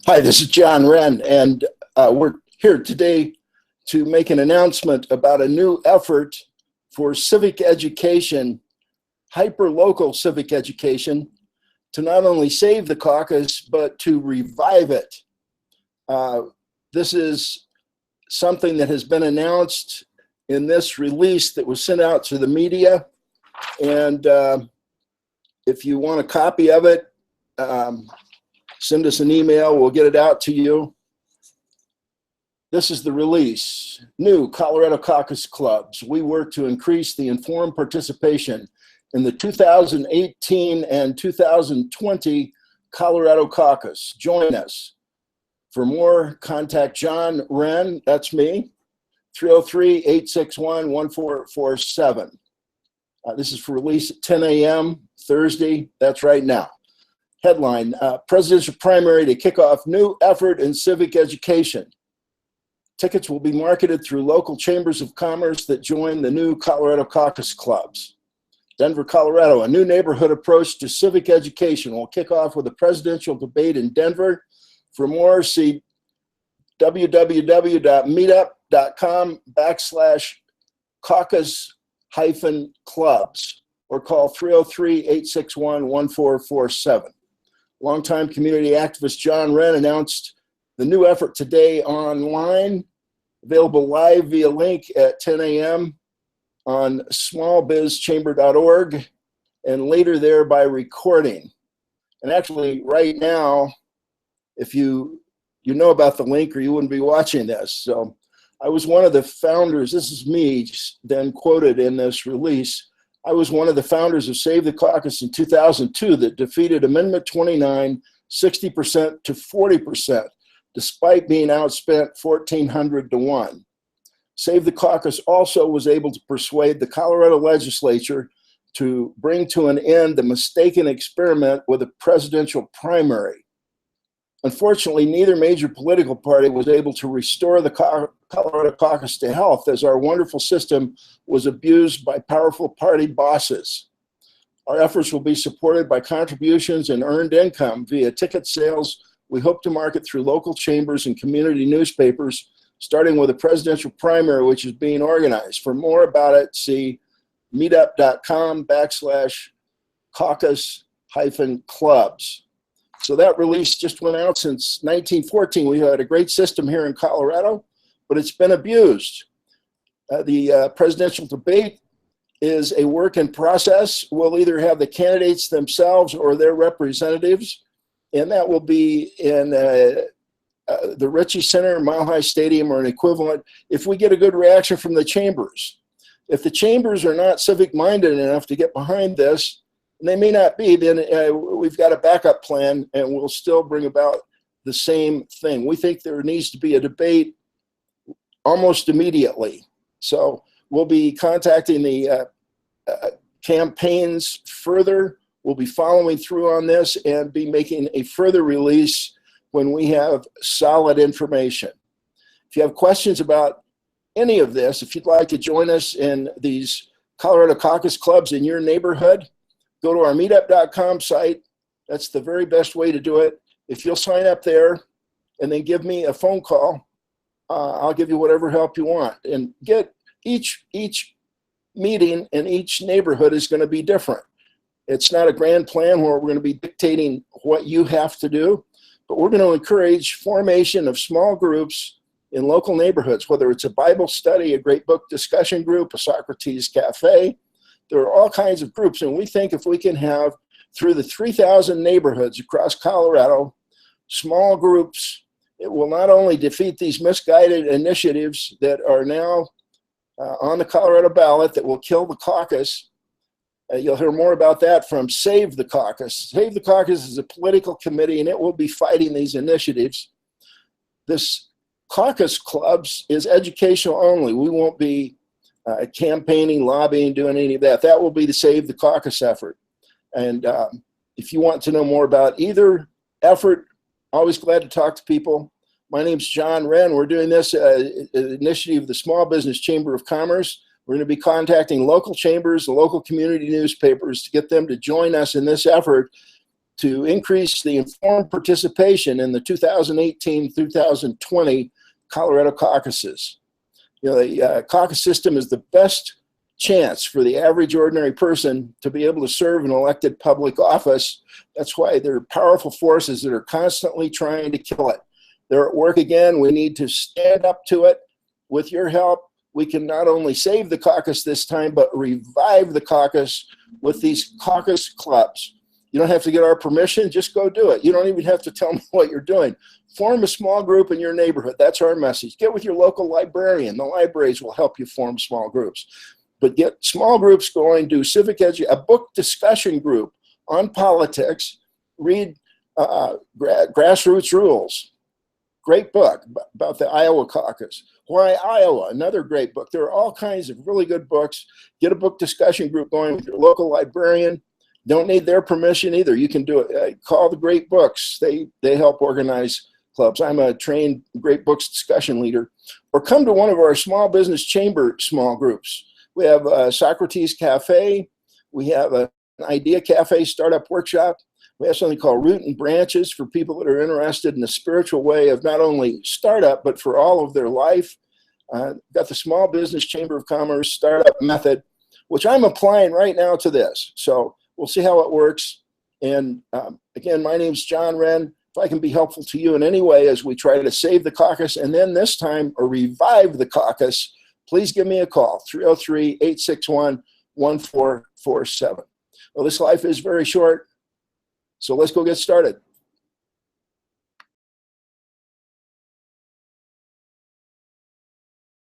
Hi, this is John Wren, and we're here today to make an announcement about a new effort for civic education, hyper-local civic education, to not only save the caucus, but to revive it. This is something that has been announced in this release that was sent out to the media, and if you want a copy of it, send us an email, we'll get it out to you. This is the release. New Colorado Caucus Clubs. We work to increase the informed participation in the 2018 and 2020 Colorado Caucus. Join us. For more, contact John Wren, that's me, 303-861-1447. This is for release at 10 a.m. Thursday, that's right now. Headline, presidential primary to kick off new effort in civic education. Tickets will be marketed through local chambers of commerce that join the new Colorado Caucus Clubs. Denver, Colorado, a new neighborhood approach to civic education will kick off with a presidential debate in Denver. For more, see www.meetup.com/caucus-clubs or call 303-861-1447. Longtime community activist John Wren announced the new effort today online, available live via link at 10 a.m. on smallbizchamber.org and later there by recording. And actually right now, if you know about the link or you wouldn't be watching this. So I was one of the founders, this is me then quoted in this release. I was one of the founders of Save the Caucus in 2002 that defeated Amendment 29, 60% to 40%, despite being outspent 1,400 to 1. Save the Caucus also was able to persuade the Colorado legislature to bring to an end the mistaken experiment with a presidential primary. Unfortunately, neither major political party was able to restore the Colorado Caucus to health, as our wonderful system was abused by powerful party bosses. Our efforts will be supported by contributions and earned income via ticket sales. We hope to market through local chambers and community newspapers, starting with a presidential primary, which is being organized. For more about it, see meetup.com/caucus-clubs. So that release just went out since 1914. We had a great system here in Colorado, but it's been abused. The presidential debate is a work in process. We'll either have the candidates themselves or their representatives, and that will be in the Ritchie Center, Mile High Stadium, or an equivalent, if we get a good reaction from the chambers. If the chambers are not civic-minded enough to get behind this, and they may not be, then we've got a backup plan and we'll still bring about the same thing. We think there needs to be a debate almost immediately. So we'll be contacting the campaigns further. We'll be following through on this and be making a further release when we have solid information. If you have questions about any of this, if you'd like to join us in these Colorado Caucus Clubs in your neighborhood, go to our meetup.com site. That's the very best way to do it. If you'll sign up there and then give me a phone call, I'll give you whatever help you want. And get each meeting in each neighborhood is going to be different. It's not a grand plan where we're going to be dictating what you have to do, but we're going to encourage formation of small groups in local neighborhoods, whether it's a Bible study, a great book discussion group, a Socrates Cafe. There are all kinds of groups, and we think if we can have, through the 3,000 neighborhoods across Colorado, small groups, it will not only defeat these misguided initiatives that are now on the Colorado ballot that will kill the caucus. You'll hear more about that from Save the Caucus. Save the Caucus is a political committee, and it will be fighting these initiatives. This caucus clubs is educational only. We won't be campaigning, lobbying, doing any of that. That will be the Save the Caucus effort. And if you want to know more about either effort, always glad to talk to people. My name's John Wren. We're doing this initiative of the Small Business Chamber of Commerce. We're going to be contacting local chambers, the local community newspapers to get them to join us in this effort to increase the informed participation in the 2018-2020 Colorado caucuses. You know, the caucus system is the best chance for the average ordinary person to be able to serve an elected public office. That's why there are powerful forces that are constantly trying to kill it. They're at work again. We need to stand up to it. With your help, we can not only save the caucus this time, but revive the caucus with these caucus clubs. You don't have to get our permission, just go do it. You don't even have to tell me what you're doing. Form a small group in your neighborhood. That's our message. Get with your local librarian. The libraries will help you form small groups. But get small groups going, do civic education, a book discussion group on politics, read Grassroots Rules. Great book about the Iowa caucus. Why Iowa? Another great book. There are all kinds of really good books. Get a book discussion group going with your local librarian. Don't need their permission either. You can do it. Call the Great Books. They help organize clubs. I'm a trained Great Books discussion leader. Or come to one of our small business chamber small groups. We have a Socrates Cafe. We have an Idea Cafe startup workshop. We have something called Root and Branches for people that are interested in the spiritual way of not only startup, but for all of their life. Got the Small Business Chamber of Commerce startup method, which I'm applying right now to this. So we'll see how it works. And again, my name's John Wren. If I can be helpful to you in any way as we try to save the caucus and then this time revive the caucus, please give me a call, 303-861-1447. Well, this life is very short, so let's go get started.